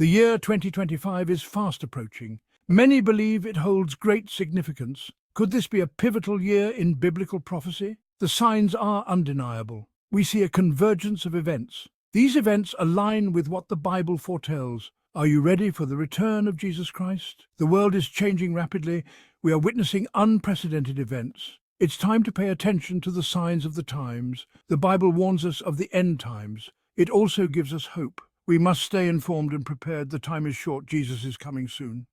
The year 2025 is fast approaching. Many believe it holds great significance. Could this be a pivotal year in biblical prophecy? The signs are undeniable. We see a convergence of events. These events align with what the Bible foretells. Are you ready for the return of Jesus Christ? The world is changing rapidly. We are witnessing unprecedented events. It's time to pay attention to the signs of the times. The Bible warns us of the end times. It also gives us hope. We must stay informed and prepared. The time is short. Jesus is coming soon.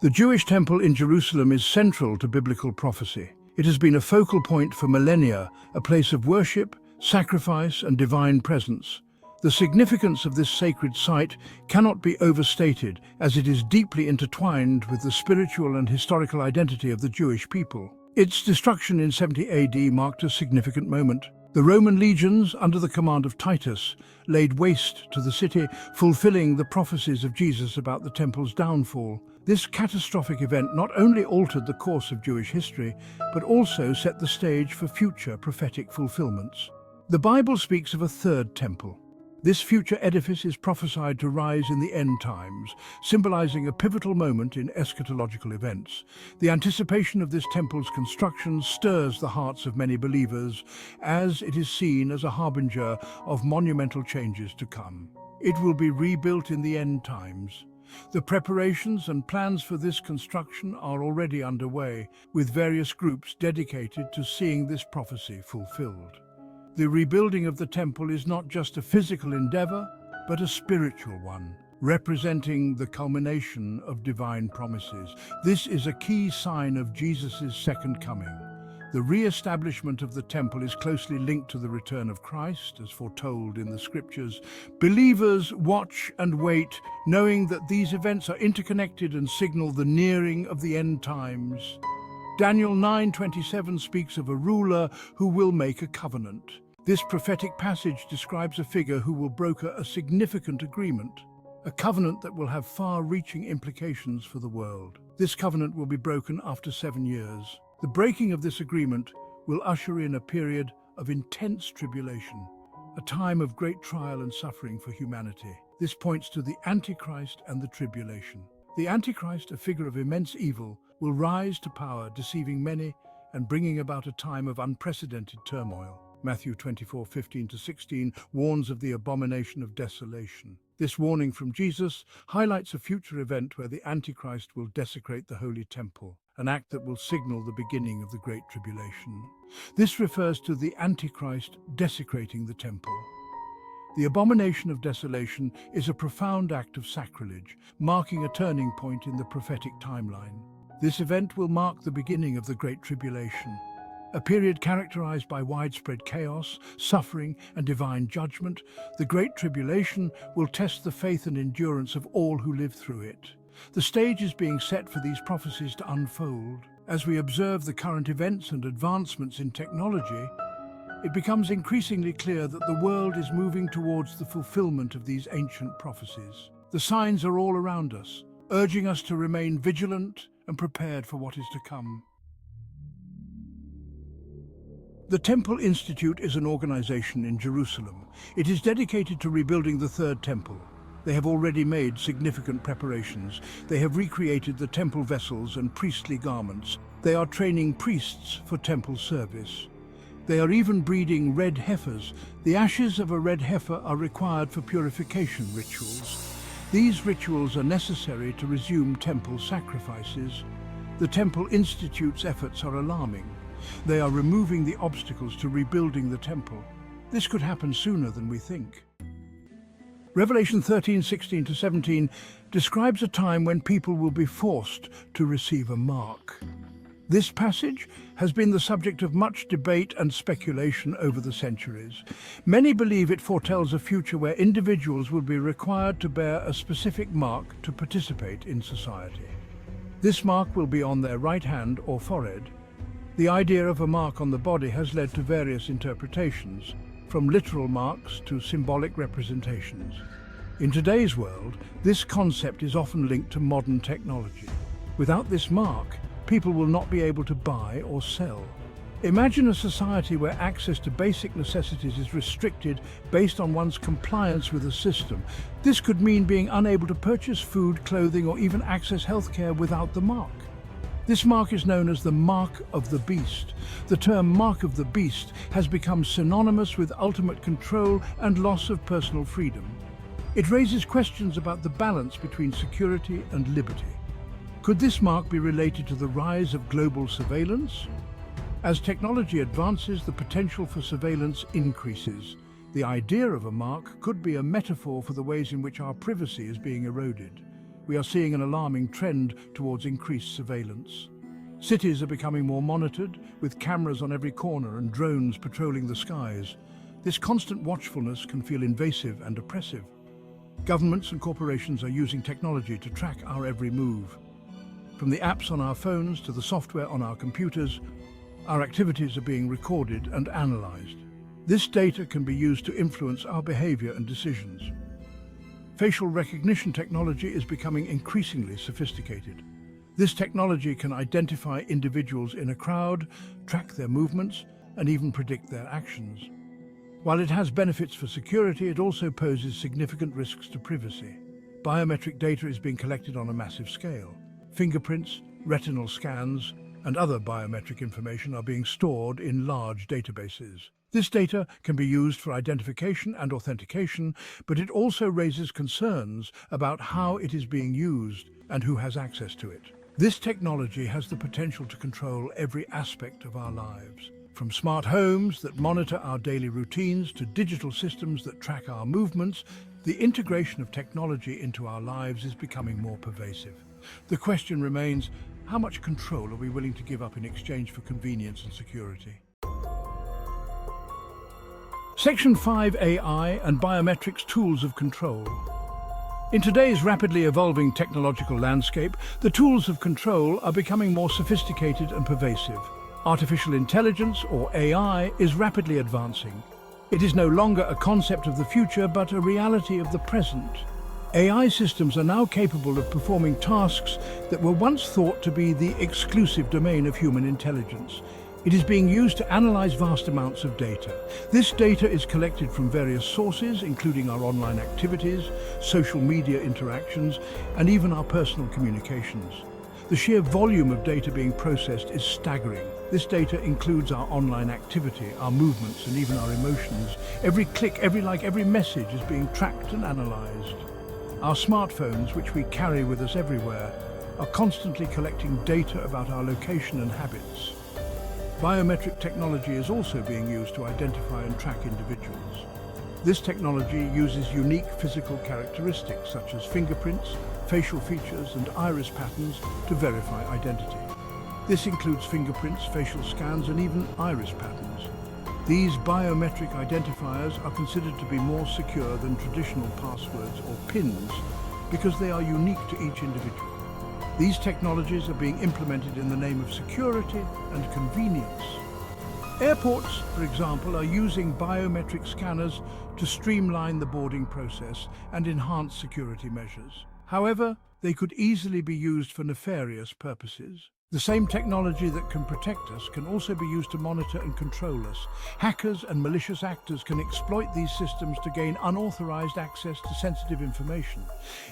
The Jewish temple in Jerusalem is central to biblical prophecy. It has been a focal point for millennia, a place of worship, sacrifice, and divine presence. The significance of this sacred site cannot be overstated, as it is deeply intertwined with the spiritual and historical identity of the Jewish people. Its destruction in 70 AD marked a significant moment. The Roman legions, under the command of Titus, laid waste to the city, fulfilling the prophecies of Jesus about the temple's downfall. This catastrophic event not only altered the course of Jewish history, but also set the stage for future prophetic fulfillments. The Bible speaks of a third temple. This future edifice is prophesied to rise in the end times, symbolizing a pivotal moment in eschatological events. The anticipation of this temple's construction stirs the hearts of many believers, as it is seen as a harbinger of monumental changes to come. It will be rebuilt in the end times. The preparations and plans for this construction are already underway, with various groups dedicated to seeing this prophecy fulfilled. The rebuilding of the temple is not just a physical endeavor, but a spiritual one, representing the culmination of divine promises. This is a key sign of Jesus' second coming. The re-establishment of the temple is closely linked to the return of Christ, as foretold in the scriptures. Believers watch and wait, knowing that these events are interconnected and signal the nearing of the end times. Daniel 9:27 speaks of a ruler who will make a covenant. This prophetic passage describes a figure who will broker a significant agreement, a covenant that will have far-reaching implications for the world. This covenant will be broken after 7 years. The breaking of this agreement will usher in a period of intense tribulation, a time of great trial and suffering for humanity. This points to the Antichrist and the tribulation. The Antichrist, a figure of immense evil, will rise to power, deceiving many and bringing about a time of unprecedented turmoil. Matthew 24:15-16 warns of the abomination of desolation. This warning from Jesus highlights a future event where the Antichrist will desecrate the Holy Temple, an act that will signal the beginning of the Great Tribulation. This refers to the Antichrist desecrating the temple. The abomination of desolation is a profound act of sacrilege, marking a turning point in the prophetic timeline. This event will mark the beginning of the Great Tribulation, a period characterized by widespread chaos, suffering, and divine judgment. The Great Tribulation will test the faith and endurance of all who live through it. The stage is being set for these prophecies to unfold. As we observe the current events and advancements in technology, it becomes increasingly clear that the world is moving towards the fulfillment of these ancient prophecies. The signs are all around us, urging us to remain vigilant and prepared for what is to come. The Temple Institute is an organization in Jerusalem. It is dedicated to rebuilding the Third Temple. They have already made significant preparations. They have recreated the temple vessels and priestly garments. They are training priests for temple service. They are even breeding red heifers. The ashes of a red heifer are required for purification rituals. These rituals are necessary to resume temple sacrifices. The Temple Institute's efforts are alarming. They are removing the obstacles to rebuilding the temple. This could happen sooner than we think. Revelation 13:16-17 describes a time when people will be forced to receive a mark. This passage has been the subject of much debate and speculation over the centuries. Many believe it foretells a future where individuals will be required to bear a specific mark to participate in society. This mark will be on their right hand or forehead. The idea of a mark on the body has led to various interpretations, from literal marks to symbolic representations. In today's world, this concept is often linked to modern technology. Without this mark, people will not be able to buy or sell. Imagine a society where access to basic necessities is restricted based on one's compliance with a system. This could mean being unable to purchase food, clothing, or even access healthcare without the mark. This mark is known as the Mark of the Beast. The term Mark of the Beast has become synonymous with ultimate control and loss of personal freedom. It raises questions about the balance between security and liberty. Could this mark be related to the rise of global surveillance? As technology advances, the potential for surveillance increases. The idea of a mark could be a metaphor for the ways in which our privacy is being eroded. We are seeing an alarming trend towards increased surveillance. Cities are becoming more monitored, with cameras on every corner and drones patrolling the skies. This constant watchfulness can feel invasive and oppressive. Governments and corporations are using technology to track our every move. From the apps on our phones to the software on our computers, our activities are being recorded and analyzed. This data can be used to influence our behavior and decisions. Facial recognition technology is becoming increasingly sophisticated. This technology can identify individuals in a crowd, track their movements, and even predict their actions. While it has benefits for security, it also poses significant risks to privacy. Biometric data is being collected on a massive scale. Fingerprints, retinal scans, and other biometric information are being stored in large databases. This data can be used for identification and authentication, but it also raises concerns about how it is being used and who has access to it. This technology has the potential to control every aspect of our lives. From smart homes that monitor our daily routines to digital systems that track our movements, the integration of technology into our lives is becoming more pervasive. The question remains, how much control are we willing to give up in exchange for convenience and security? Section 5: AI and Biometrics Tools of Control. In today's rapidly evolving technological landscape, the tools of control are becoming more sophisticated and pervasive. Artificial intelligence, or AI, is rapidly advancing. It is no longer a concept of the future, but a reality of the present. AI systems are now capable of performing tasks that were once thought to be the exclusive domain of human intelligence. It is being used to analyze vast amounts of data. This data is collected from various sources, including our online activities, social media interactions, and even our personal communications. The sheer volume of data being processed is staggering. This data includes our online activity, our movements, and even our emotions. Every click, every like, every message is being tracked and analyzed. Our smartphones, which we carry with us everywhere, are constantly collecting data about our location and habits. Biometric technology is also being used to identify and track individuals. This technology uses unique physical characteristics such as fingerprints, facial features, and iris patterns to verify identity. This includes fingerprints, facial scans, and even iris patterns. These biometric identifiers are considered to be more secure than traditional passwords or PINs because they are unique to each individual. These technologies are being implemented in the name of security and convenience. Airports, for example, are using biometric scanners to streamline the boarding process and enhance security measures. However, they could easily be used for nefarious purposes. The same technology that can protect us can also be used to monitor and control us. Hackers and malicious actors can exploit these systems to gain unauthorized access to sensitive information.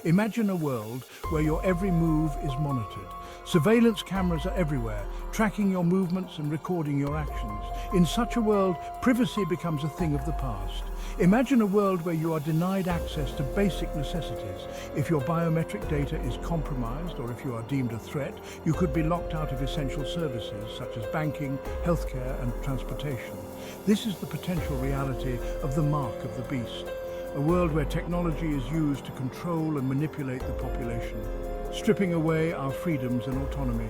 Imagine a world where your every move is monitored. Surveillance cameras are everywhere, tracking your movements and recording your actions. In such a world, privacy becomes a thing of the past. Imagine a world where you are denied access to basic necessities. If your biometric data is compromised or if you are deemed a threat, you could be locked out of essential services such as banking, healthcare, and transportation. This is the potential reality of the mark of the beast, a world where technology is used to control and manipulate the population, stripping away our freedoms and autonomy.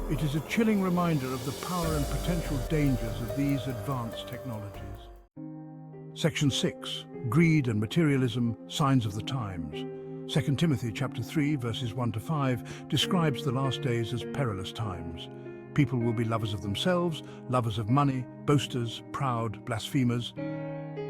It is a chilling reminder of the power and potential dangers of these advanced technologies. Section 6: Greed and Materialism, Signs of the Times. 2 Timothy chapter 3, verses 1 to 5 describes the last days as perilous times. People will be lovers of themselves, lovers of money, boasters, proud, blasphemers.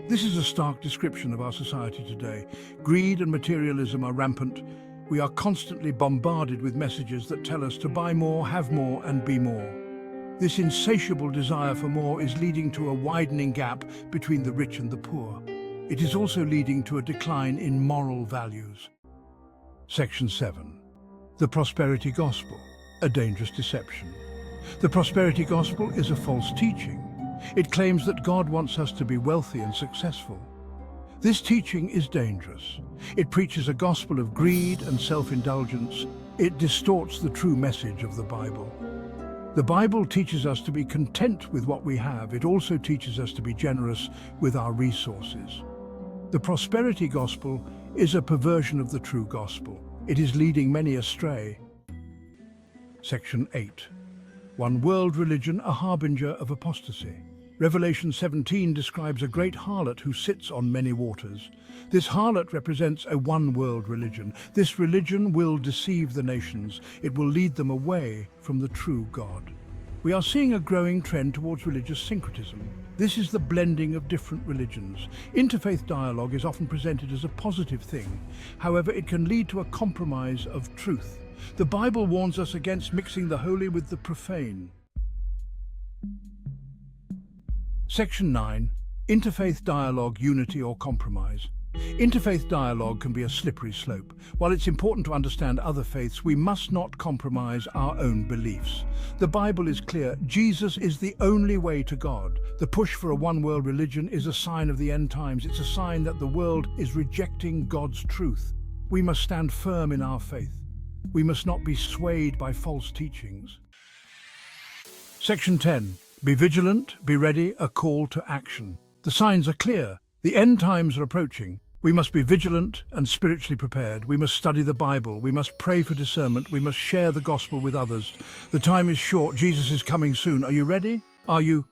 This is a stark description of our society today. Greed and materialism are rampant. We are constantly bombarded with messages that tell us to buy more, have more, and be more. This insatiable desire for more is leading to a widening gap between the rich and the poor. It is also leading to a decline in moral values. Section 7. The Prosperity Gospel, a dangerous deception. The Prosperity Gospel is a false teaching. It claims that God wants us to be wealthy and successful. This teaching is dangerous. It preaches a gospel of greed and self-indulgence. It distorts the true message of the Bible. The Bible teaches us to be content with what we have. It also teaches us to be generous with our resources. The prosperity gospel is a perversion of the true gospel. It is leading many astray. Section 8. One world religion, a harbinger of apostasy. Revelation 17 describes a great harlot who sits on many waters. This harlot represents a one-world religion. This religion will deceive the nations. It will lead them away from the true God. We are seeing a growing trend towards religious syncretism. This is the blending of different religions. Interfaith dialogue is often presented as a positive thing. However, it can lead to a compromise of truth. The Bible warns us against mixing the holy with the profane. Section 9. Interfaith dialogue, unity or compromise. Interfaith dialogue can be a slippery slope. While it's important to understand other faiths, we must not compromise our own beliefs. The Bible is clear. Jesus is the only way to God. The push for a one-world religion is a sign of the end times. It's a sign that the world is rejecting God's truth. We must stand firm in our faith. We must not be swayed by false teachings. Section 10. Be vigilant, be ready, a call to action. The signs are clear. The end times are approaching. We must be vigilant and spiritually prepared. We must study the Bible. We must pray for discernment. We must share the gospel with others. The time is short. Jesus is coming soon. Are you ready? Are you